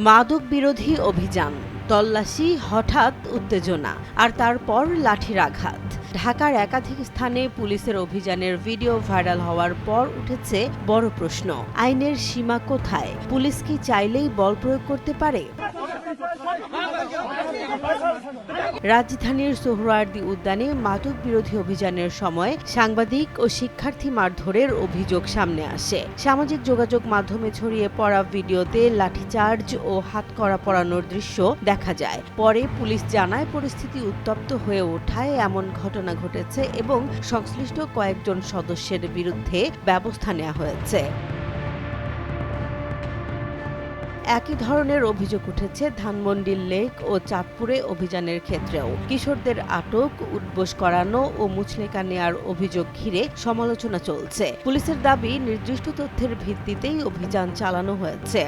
মাদক বিরোধী অভিযান, তল্লাশি, হঠাৎ উত্তেজনা আর তারপর লাঠির আঘাত। ঢাকার একাধিক স্থানে পুলিশের অভিযানের ভিডিও ভাইরাল হওয়ার পর উঠেছে বড় প্রশ্ন, আইনের সীমা কোথায়? পুলিশ কি চাইলেই বল প্রয়োগ করতে পারে? রাজধানীর সোহরাওয়ার্দী উদ্যানে মাদক বিরোধী অভিযানের সময় সাংবাদিক ও শিক্ষার্থী মারধরের অভিযোগ সামনে আসে। সামাজিক যোগাযোগ মাধ্যমে ছড়িয়ে পড়া ভিডিওতে লাঠিচার্জ ও হাতকড়া পরানোর দৃশ্য দেখা যায়। পরে পুলিশ জানায় পরিস্থিতি উত্তপ্ত হয়ে ওঠায় এমন ঘটনা ঘটেছে এবং সংশ্লিষ্ট কয়েকজন সদস্যের বিরুদ্ধে ব্যবস্থা নেওয়া হয়েছে। একই ধরনের অভিযোগ উঠেছে ধানমন্ডির লেক ও চাঁদপুরে অভিযানের ক্ষেত্রেও। কিশোরদের আটক, উঠবোস করানো ও মুচলেকা নেয়ার অভিযোগ ঘিরে সমালোচনা চলছে। পুলিশের দাবি, নির্দিষ্ট তথ্যের ভিত্তিতেই অভিযান চালানো হয়েছে।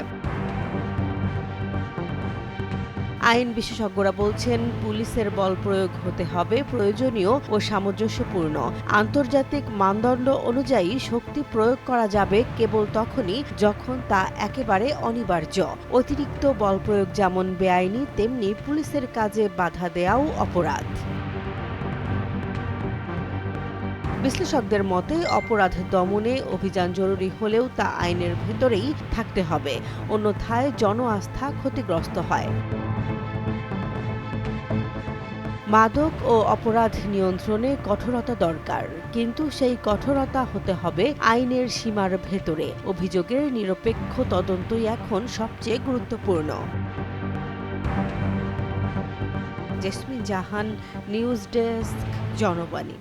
আইন বিশেষজ্ঞরা বলছেন, পুলিশের বল প্রয়োগ হতে হবে প্রয়োজনীয় ও সামঞ্জস্যপূর্ণ। আন্তর্জাতিক মানদণ্ড অনুযায়ী শক্তি প্রয়োগ করা যাবে কেবল তখনই যখন তা একেবারে অনিবার্য। অতিরিক্ত বল প্রয়োগ যেমন বেআইনি, তেমনি পুলিশের কাজে বাধা দেওয়াও অপরাধ। বিশ্লেষকদের মতে, অপরাধ দমনে অভিযান জরুরি হলেও তা আইনের ভেতরেই থাকতে হবে, অন্যথায় জন আস্থা ক্ষতিগ্রস্ত হয়। মাদক ও অপরাধ নিয়ন্ত্রণে কঠোরতা দরকার, কিন্তু সেই কঠোরতা হতে হবে আইনের সীমার ভেতরে। অভিযোগের নিরপেক্ষ তদন্তই এখন সবচেয়ে গুরুত্বপূর্ণ। জেসমিন জাহান, নিউজ ডেস্ক, জনবাণী।